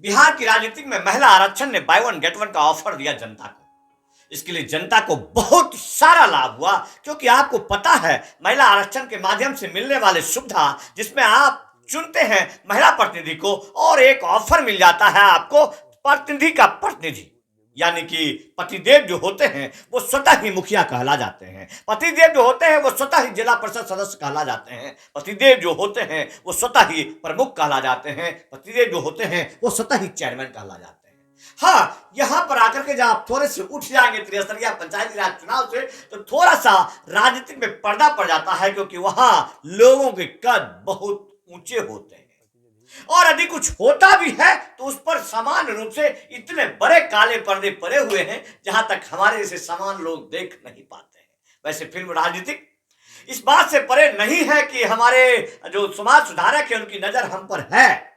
बिहार की राजनीति में महिला आरक्षण ने बाय वन गेट वन का ऑफर दिया जनता को। इसके लिए जनता को बहुत सारा लाभ हुआ, क्योंकि आपको पता है महिला आरक्षण के माध्यम से मिलने वाले सुविधा, जिसमें आप चुनते हैं महिला प्रतिनिधि को और एक ऑफर मिल जाता है आपको प्रतिनिधि का प्रतिनिधि, यानी कि पतिदेव जो होते हैं वो स्वतः ही मुखिया कहला जाते हैं, पतिदेव जो होते हैं वो स्वतः ही जिला परिषद सदस्य कहला जाते हैं, पतिदेव जो होते हैं वो स्वतः ही प्रमुख कहला जाते हैं, पतिदेव जो होते हैं वो स्वतः ही चेयरमैन कहला जाते हैं। हाँ, यहां पर आकर के जब आप थोड़े से उठ जाएंगे त्रिस्तरीय पंचायती राज चुनाव से, तो थोड़ा सा राजनीति में पर्दा पड़ जाता है, क्योंकि वहां लोगों के कद बहुत ऊंचे होते हैं और यदि कुछ होता भी है तो उस पर समान रूप से इतने बड़े काले पर्दे पड़े हुए हैं जहां तक हमारे जैसे समान लोग देख नहीं पाते हैं। वैसे फिल्म राजनीतिक इस बात से परे नहीं है कि हमारे जो समाज सुधारक है उनकी नजर हम पर है,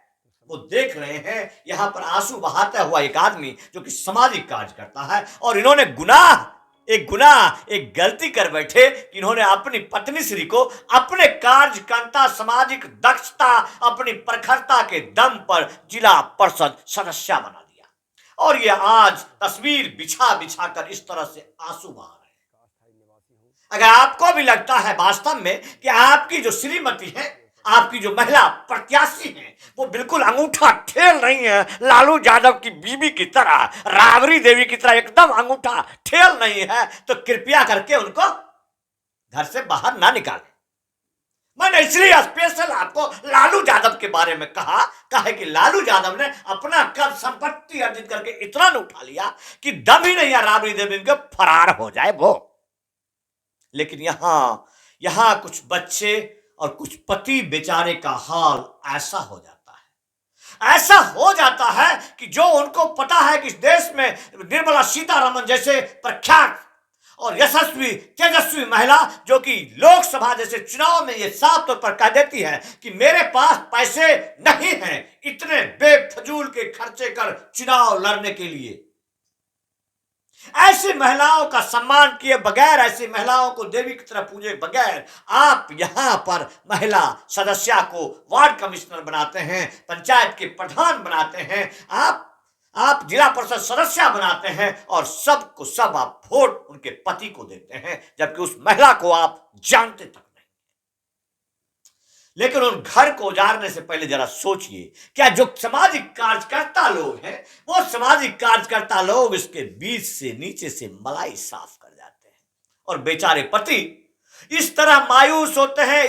वो देख रहे हैं यहां पर आंसू बहाता हुआ एक आदमी जो कि सामाजिक कार्य करता है, और इन्होंने एक गलती कर बैठे कि इन्होंने अपनी पत्नी श्री को अपने कार्यकर्ता, सामाजिक दक्षता, अपनी प्रखरता के दम पर जिला परिषद सदस्य बना दिया और ये आज तस्वीर बिछा बिछा कर इस तरह से आंसू बहा रहे हैं। अगर आपको भी लगता है वास्तव में कि आपकी जो श्रीमती है, आपकी जो महिला प्रत्याशी है, वो बिल्कुल अंगूठा ठेल नहीं है, लालू यादव की बीबी की तरह, राबड़ी देवी की तरह एकदम अंगूठा ठेल नहीं है, तो कृपया करके उनको घर से बाहर ना निकालें। मैंने इसलिए स्पेशल आपको लालू यादव के बारे में कहा है कि लालू यादव ने अपना कर संपत्ति अर्जित करके इतना न उठा लिया कि दम ही नहीं है राबड़ी देवी के फरार हो जाए वो। लेकिन यहां कुछ बच्चे और कुछ पति बेचारे का हाल ऐसा हो जाता है कि जो उनको पता है कि इस देश में निर्मला सीतारमण जैसे प्रख्यात और यशस्वी तेजस्वी महिला, जो कि लोकसभा जैसे चुनाव में ये साफ तौर पर कह देती है कि मेरे पास पैसे नहीं हैं इतने बेफजूल के खर्चे कर चुनाव लड़ने के लिए, ऐसी महिलाओं का सम्मान किए बगैर, ऐसी महिलाओं को देवी की तरह पूजे बगैर आप यहां पर महिला सदस्य को वार्ड कमिश्नर बनाते हैं, पंचायत के प्रधान बनाते हैं, आप जिला परिषद सदस्य बनाते हैं और सबको सब आप वोट उनके पति को देते हैं, जबकि उस महिला को आप जानते तक नहीं। लेकिन उन घर को उजाड़ने से पहले जरा सोचिए, क्या जो सामाजिक कार्यकर्ता लोग हैं, वो सामाजिक कार्यकर्ता लोग इसके बीच से नीचे से मलाई साफ कर जाते हैं और बेचारे पति इस तरह मायूस होते हैं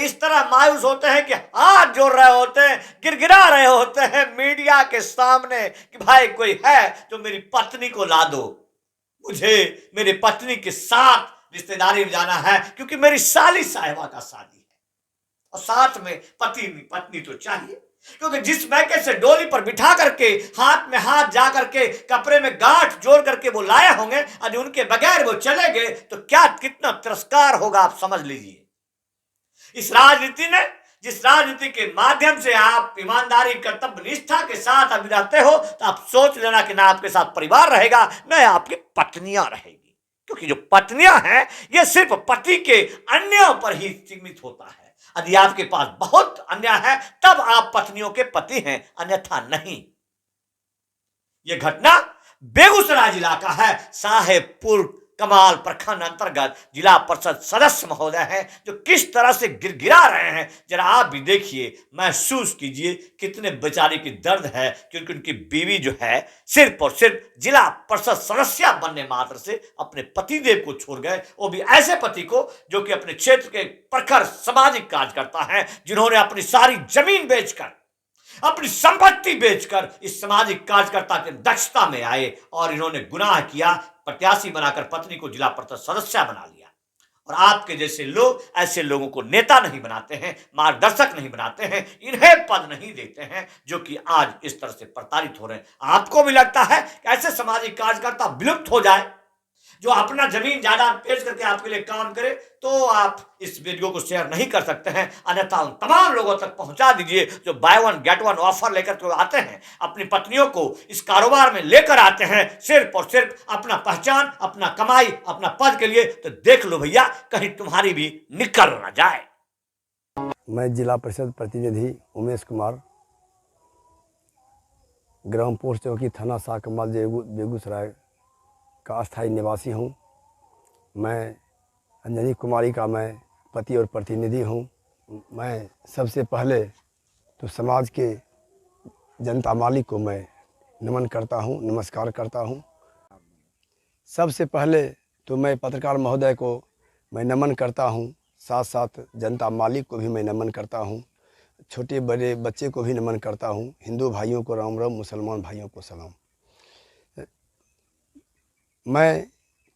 कि हाथ जोड़ रहे होते हैं, गिड़गिड़ा रहे होते हैं मीडिया के सामने कि भाई कोई है तो मेरी पत्नी को ला दो, मुझे मेरी पत्नी के साथ रिश्तेदारी में जाना है, क्योंकि मेरी साली साहिबा का शादी है और साथ में पत्नी तो चाहिए, क्योंकि जिस मैके से डोली पर बिठा करके हाथ में हाथ जा करके कपड़े में गांठ जोड़ करके वो लाए होंगे, और उनके बगैर वो चले गए तो क्या कितना तिरस्कार होगा आप समझ लीजिए। इस राजनीति ने, जिस राजनीति के माध्यम से आप ईमानदारी कर्तव्य निष्ठा के साथ अभी रहते हो, तो आप सोच लेना कि ना आपके साथ परिवार रहेगा न आपकी पत्नियां रहेगी, क्योंकि जो पत्नियां हैं ये सिर्फ पति के अन्यों पर ही सीमित होता है। यदि आपके पास बहुत अन्य है तब आप पत्नियों के पति हैं, अन्यथा नहीं। यह घटना बेगूसराय जिला का है, साहेबपुर कमाल प्रखंड अंतर्गत जिला परिषद सदस्य महोदय हैं जो किस तरह से गिड़गिड़ा रहे हैं, जरा आप भी देखिए, महसूस कीजिए कितने बेचारे की दर्द है, क्योंकि उनकी बीवी जो है सिर्फ और सिर्फ जिला परिषद सदस्य बनने मात्र से अपने पतिदेव को छोड़ गए, वो भी ऐसे पति को जो कि अपने क्षेत्र के प्रखर सामाजिक कार्यकर्ता हैं, जिन्होंने अपनी सारी जमीन बेचकर, अपनी संपत्ति बेचकर इस सामाजिक कार्यकर्ता के दक्षता में आए और इन्होंने गुनाह किया, प्रत्याशी बनाकर पत्नी को जिला परिषद सदस्य बना लिया। और आपके जैसे लोग ऐसे लोगों को नेता नहीं बनाते हैं, मार्गदर्शक नहीं बनाते हैं, इन्हें पद नहीं देते हैं, जो कि आज इस तरह से प्रताड़ित हो रहे हैं। आपको भी लगता है कि ऐसे सामाजिक कार्यकर्ता विलुप्त हो जाए जो अपना जमीन जायदाद पेश करके आपके लिए काम करे, तो आप इस वीडियो को शेयर नहीं कर सकते हैं, अन्यथा उन तमाम लोगों तक पहुंचा दीजिए जो by one get one offer लेकर के आते हैं, अपनी पत्नियों को इस कारोबार में लेकर आते हैं सिर्फ और सिर्फ अपना पहचान, अपना कमाई, अपना पद के लिए। तो देख लो भैया, कहीं तुम्हारी भी निकल ना जाए। मैं जिला परिषद प्रतिनिधि उमेश कुमार ग्राम पोस्ट चौकी थाना साकमाल बेगूसराय का अस्थायी निवासी हूँ। मैं अंजनी कुमारी का मैं पति और प्रतिनिधि हूँ। मैं सबसे पहले तो समाज के जनता मालिक को मैं नमन करता हूँ, नमस्कार करता हूँ। सबसे पहले तो मैं पत्रकार महोदय को मैं नमन करता हूँ, साथ साथ जनता मालिक को भी मैं नमन करता हूँ, छोटे बड़े बच्चे को भी नमन करता हूँ। हिंदू भाइयों को राम राम, मुसलमान भाइयों को सलाम। मैं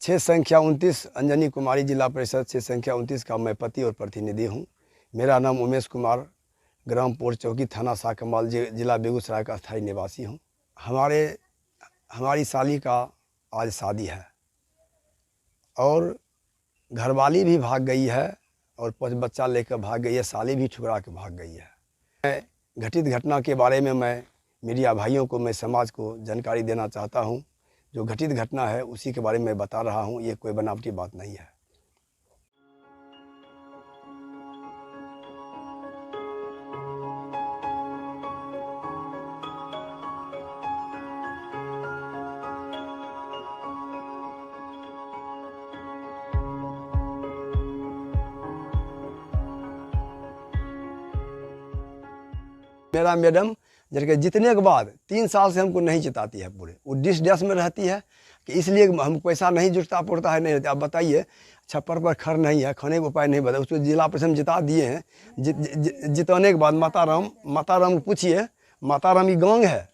6 संख्या 29 अंजनी कुमारी जिला परिषद 6 संख्या 29 का मैं पति और प्रतिनिधि हूँ। मेरा नाम उमेश कुमार, ग्राम पोस्ट चौकी थाना साकमाल जिला बेगूसराय का अस्थायी निवासी हूँ। हमारी साली का आज शादी है और घरवाली भी भाग गई है और 5 बच्चा लेकर भाग गई है, साली भी ठुकरा के भाग गई है। मैं घटित घटना के बारे में मैं मीडिया भाइयों को, मैं समाज को जानकारी देना चाहता हूं। जो घटित घटना है उसी के बारे में मैं बता रहा हूं, ये कोई बनावटी बात नहीं है। मेरा मैडम जबकि जीतने के बाद 3 साल से हमको नहीं जिताती है पूरे, वो डिस डैश में रहती है कि इसलिए हम पैसा नहीं जुटता पड़ता है, नहीं रहता। आप बताइए, छप्पर पर खर नहीं है, खाने का उपाय नहीं बता, उसको जिला परिषद में जिता दिए हैं। जिताने के बाद माता राम को पूछिए, माता राम की गांग है,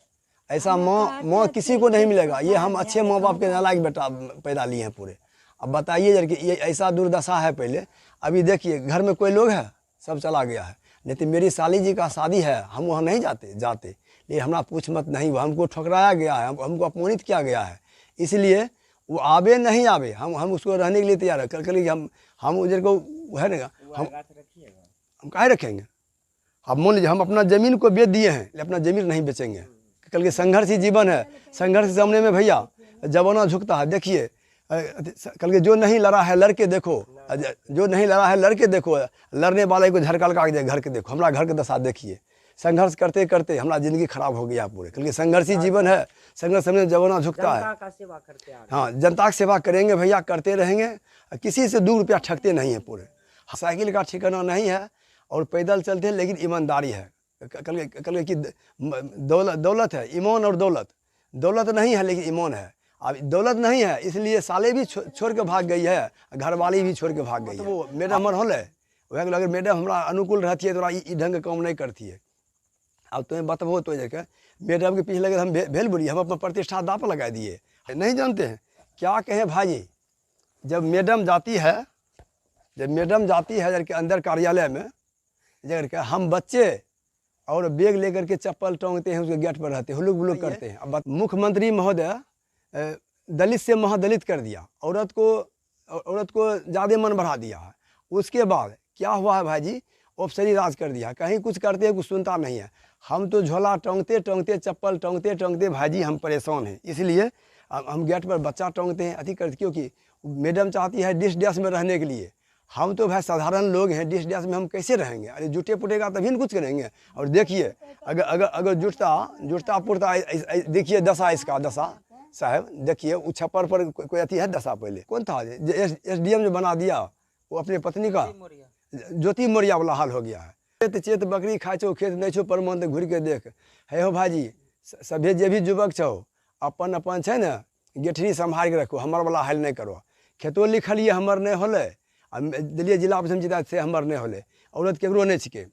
ऐसा माँ किसी को नहीं मिलेगा। ये हम अच्छे माँ बाप के नालायक बेटा पैदा लिए हैं पूरे। अब बताइए जब कि ये ऐसा दुर्दशा है। पहले अभी देखिए घर में कोई लोग है, सब चला गया है। नहीं तो मेरी साली जी का शादी है, हम वहाँ नहीं जाते लेकिन हमारा पूछ मत नहीं हुआ, हमको ठुकराया गया है, हमको अपमानित किया गया है। इसलिए वो आवे नहीं आवे, हम उसको रहने के लिए तैयार है। कल हम उधर को है ना, हम काहे रखेंगे। अब मान लीजिए हम अपना ज़मीन को बेच दिए हैं, लेकिन अपना ज़मीन नहीं बेचेंगे। कल के संघर्ष ही जीवन है, संघर्ष के सामने में भैया जमाना झुकता है। देखिए कल के जो नहीं लड़ा है लड़के देखो, जो नहीं लड़ा है लड़के देखो, लड़ने वाले को झड़का लगा के घर के देखो। हमारा घर के दशा देखिए, संघर्ष करते करते हमारा ज़िंदगी खराब हो गया पूरे। क्योंकि संघर्षी जीवन है, संघर्ष समय जमाना झुकता है। हाँ, जनता की सेवा करेंगे भैया, करते रहेंगे, किसी से 2 रुपया ठगते नहीं है पूरे। साइकिल का ठिकाना नहीं है और पैदल चलते हैं, लेकिन ईमानदारी है। कल की दौलत है, ईमान और दौलत नहीं है लेकिन ईमान है। अब दौलत नहीं है इसलिए साले भी छोड़ के भाग गई है, घरवाली भी छोड़ के भाग गई है। तो वो मैडम होल है, वह अगर मैडम हमारा अनुकूल रहती है तो ई ढंग के काम नहीं करती है। अब तुम्हें बतबो तो जगह मैडम के पीछे लगे हम भेल बोली, हम अपना प्रतिष्ठा दाप लगा दिए। नहीं जानते हैं क्या कहें भाई। जब मैडम जाती है जब के अंदर कार्यालय में, जगह के हम बच्चे और बैग लेकर के चप्पल टांगते हैं, उसके गेट पर रहते हैं, हुलुक बुलुक करते हैं। अब मुख्यमंत्री महोदय दलित से महादलित कर दिया, औरत को ज़्यादा मन बढ़ा दिया है। उसके बाद क्या हुआ है भाई जी, ऑफिसरी राज कर दिया, कहीं कुछ करते हैं कुछ सुनता नहीं है। हम तो झोला टांगते चप्पल टांगते भाई जी हम परेशान हैं। इसलिए हम गेट पर बच्चा टांगते हैं, अति करते, क्योंकि मैडम चाहती है डिस डैश में रहने के लिए। हम तो भाई साधारण लोग हैं, डिस डैश में हम कैसे रहेंगे। अरे जुटे पुटेगा तभी न कुछ करेंगे। और देखिए अगर जुटता पुटता, देखिए दशा इसका दशा साहब, देखिए वो छप्पर पर कोई अति है दशा। पहले कौन था SDM जो बना दिया, वो अपने पत्नी का ज्योति मौर्या वाला हाल हो गया है। चेत बकरी खाए छो, खेत नहीं छो परमान, घूर के देख है हो भाजी। सभे जे भी युवक छो अपन है ना, गेठरी संभाल के रखो, हमार वाला हाल नहीं करो। खेतो लिखलिए हमर नहीं होले, दिल्ली जिला परिषद जिता से हमर नहीं होले। औरत केकरो नहीं छिके,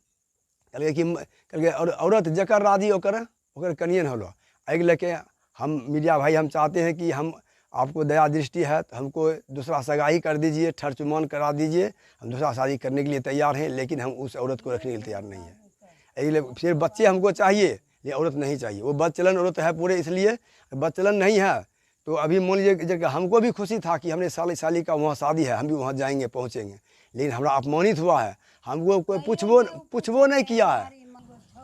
कहलके औरत जकर राजी ओकर कनिए न होलो। एहि लेके हम मीडिया भाई हम चाहते हैं कि हम आपको दया दृष्टि है तो हमको दूसरा सगाई कर दीजिए, ठरचुमान करा दीजिए। हम दूसरा शादी करने के लिए तैयार हैं, लेकिन हम उस औरत को रखने के लिए तैयार नहीं है। इसलिए फिर बच्चे हमको चाहिए, ये औरत नहीं चाहिए। वो बदचलन औरत है पूरे, इसलिए बदचलन नहीं है। तो अभी मान लीजिए हमको भी खुशी था कि हमने साली का वहाँ शादी है, हम भी वहाँ जाएंगे पहुँचेंगे, लेकिन हमारा अपमानित हुआ है। हमको कोई पूछबो नहीं किया है।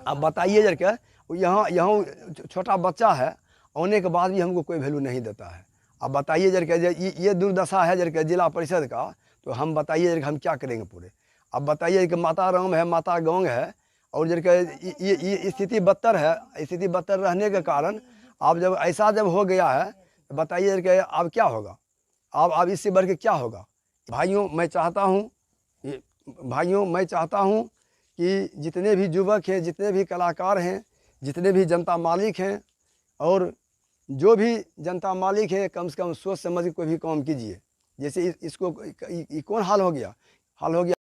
अब बताइए जरा, यहाँ छोटा बच्चा है, आने के बाद भी हमको कोई वैल्यू नहीं देता है। अब बताइए जरा ये दुर्दशा है जरा जिला परिषद का, तो हम बताइए जरा हम क्या करेंगे पूरे। अब बताइए कि माता राम है, माता गांग है, और जब ये स्थिति बदतर है, स्थिति बदतर रहने के कारण अब जब ऐसा जब हो गया है तो बताइए कि अब क्या होगा, अब इससे बढ़ के क्या होगा। भाइयों मैं चाहता हूँ कि जितने भी युवक हैं, जितने भी कलाकार हैं, जितने भी जनता मालिक हैं, और जो भी जनता मालिक है, कम से कम सोच समझ के कोई भी काम कीजिए। जैसे इसको कौन हाल हो गया